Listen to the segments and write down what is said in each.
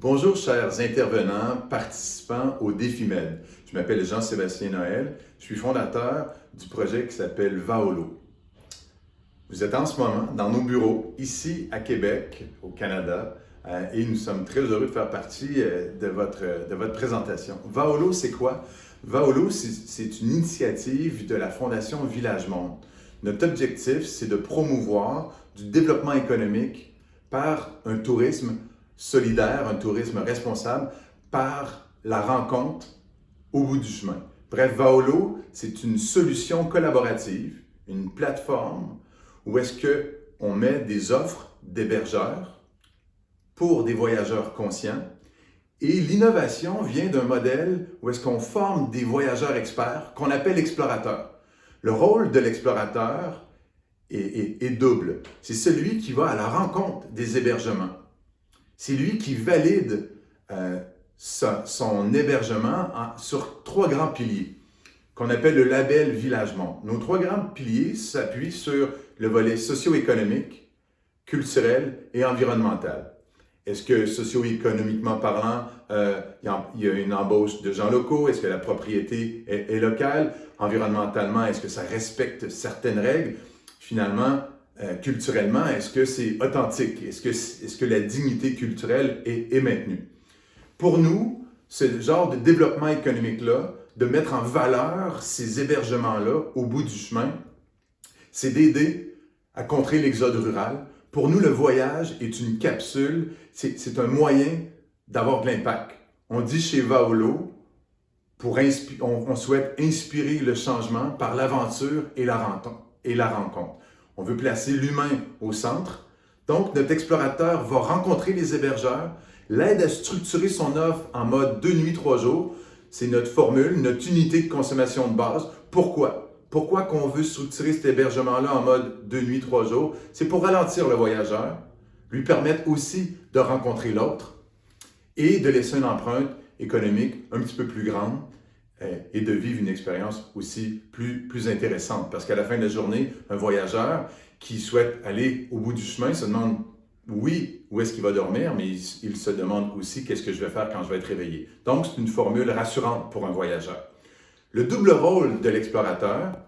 Bonjour chers intervenants, participants au Défi Med. Je m'appelle Jean-Sébastien Noël, je suis fondateur du projet qui s'appelle Vaolo. Vous êtes en ce moment dans nos bureaux ici à Québec, au Canada, et nous sommes très heureux de faire partie de votre présentation. Vaolo, c'est quoi? Vaolo, c'est une initiative de la Fondation Village Monde. Notre objectif, c'est de promouvoir du développement économique par un tourisme solidaire, un tourisme responsable, par la rencontre au bout du chemin. Bref, Vaolo, c'est une solution collaborative, une plateforme où est-ce qu'on met des offres d'hébergeurs pour des voyageurs conscients. Et l'innovation vient d'un modèle où est-ce qu'on forme des voyageurs experts qu'on appelle explorateurs. Le rôle de l'explorateur est double. C'est celui qui va à la rencontre des hébergements. C'est lui qui valide son hébergement sur trois grands piliers qu'on appelle le label Village Monde. Nos trois grands piliers s'appuient sur le volet socio-économique, culturel et environnemental. Est-ce que socio-économiquement parlant, il y a une embauche de gens locaux? Est-ce que la propriété est locale? Environnementalement, est-ce que ça respecte certaines règles? Finalement, culturellement, est-ce que c'est authentique? Est-ce que la dignité culturelle est maintenue? Pour nous, ce genre de développement économique-là, de mettre en valeur ces hébergements-là au bout du chemin, c'est d'aider à contrer l'exode rural. Pour nous, le voyage est une capsule, c'est un moyen d'avoir de l'impact. On dit chez Vaolo, on souhaite inspirer le changement par l'aventure et la rencontre. On veut placer l'humain au centre. Donc, notre explorateur va rencontrer les hébergeurs, l'aide à structurer son offre en mode 2 nuits, 3 jours. C'est notre formule, notre unité de consommation de base. Pourquoi? Pourquoi qu'on veut structurer cet hébergement-là en mode 2 nuits, 3 jours? C'est pour ralentir le voyageur, lui permettre aussi de rencontrer l'autre et de laisser une empreinte économique un petit peu plus grande et de vivre une expérience aussi plus intéressante. Parce qu'à la fin de la journée, un voyageur qui souhaite aller au bout du chemin se demande, oui, où est-ce qu'il va dormir, mais il se demande aussi qu'est-ce que je vais faire quand je vais être réveillé. Donc, c'est une formule rassurante pour un voyageur. Le double rôle de l'explorateur,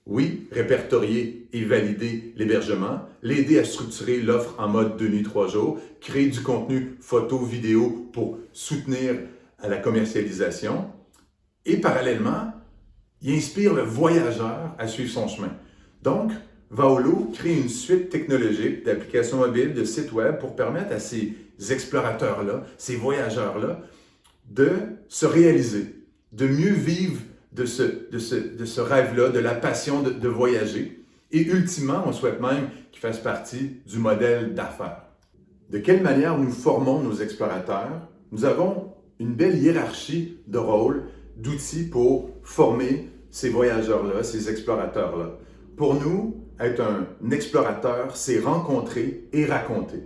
oui, répertorier et valider l'hébergement, l'aider à structurer l'offre en mode 2 nuits, 3 jours, créer du contenu photo, vidéo pour soutenir la commercialisation. Et parallèlement, il inspire le voyageur à suivre son chemin. Donc, Vaolo crée une suite technologique d'applications mobiles, de sites web pour permettre à ces explorateurs-là, ces voyageurs-là, de se réaliser, de mieux vivre de ce rêve-là, de la passion de voyager. Et ultimement, on souhaite même qu'ils fassent partie du modèle d'affaires. De quelle manière nous formons nos explorateurs? Nous avons une belle hiérarchie de rôles, d'outils pour former ces voyageurs-là, ces explorateurs-là. Pour nous, être un explorateur, c'est rencontrer et raconter.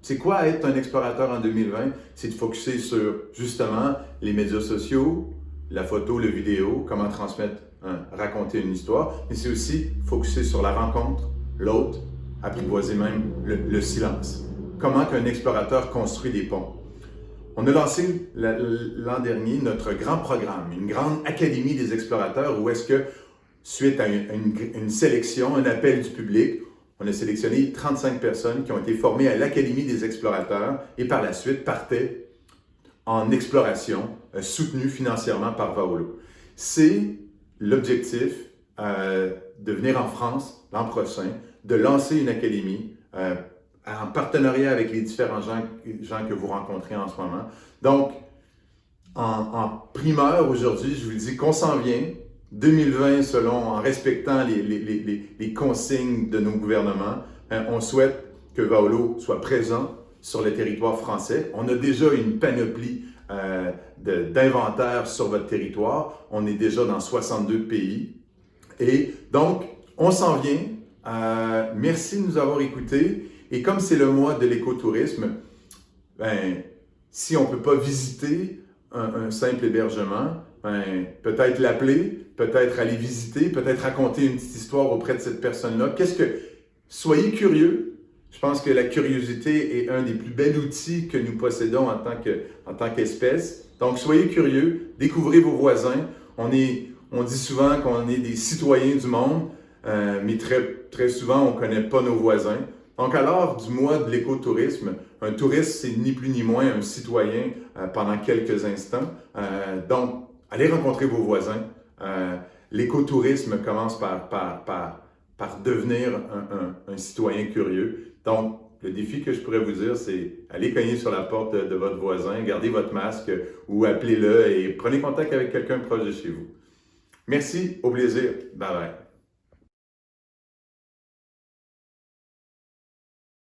C'est quoi être un explorateur en 2020? C'est de focusser sur, justement, les médias sociaux, la photo, la vidéo, comment transmettre, raconter une histoire, mais c'est aussi focusser sur la rencontre, l'autre, apprivoiser même le silence. Comment qu'un explorateur construit des ponts? On a lancé l'an dernier notre grand programme, une grande académie des explorateurs où est-ce que, suite à une sélection, un appel du public, on a sélectionné 35 personnes qui ont été formées à l'Académie des explorateurs et par la suite partaient en exploration, soutenues financièrement par Vaolo. C'est l'objectif de venir en France l'an prochain, de lancer une académie en partenariat avec les différents gens que vous rencontrez en ce moment. Donc, en primeur aujourd'hui, je vous dis qu'on s'en vient. 2020, en respectant les consignes de nos gouvernements, on souhaite que Vaolo soit présent sur le territoire français. On a déjà une panoplie d'inventaires sur votre territoire. On est déjà dans 62 pays. Et donc, on s'en vient. Merci de nous avoir écoutés. Et comme c'est le mois de l'écotourisme, si on ne peut pas visiter un simple hébergement, peut-être l'appeler, peut-être aller visiter, peut-être raconter une petite histoire auprès de cette personne-là. Soyez curieux, Je pense que la curiosité est un des plus bels outils que nous possédons en tant qu'espèce. Donc, soyez curieux, découvrez vos voisins. On dit souvent qu'on est des citoyens du monde, mais très souvent, on ne connaît pas nos voisins. Donc, à l'heure du mois de l'écotourisme, un touriste, c'est ni plus ni moins un citoyen pendant quelques instants. Donc, allez rencontrer vos voisins. L'écotourisme commence par devenir un citoyen curieux. Donc, le défi que je pourrais vous dire, c'est aller cogner sur la porte de votre voisin, gardez votre masque ou appelez-le et prenez contact avec quelqu'un proche de chez vous. Merci, au plaisir. Bye bye.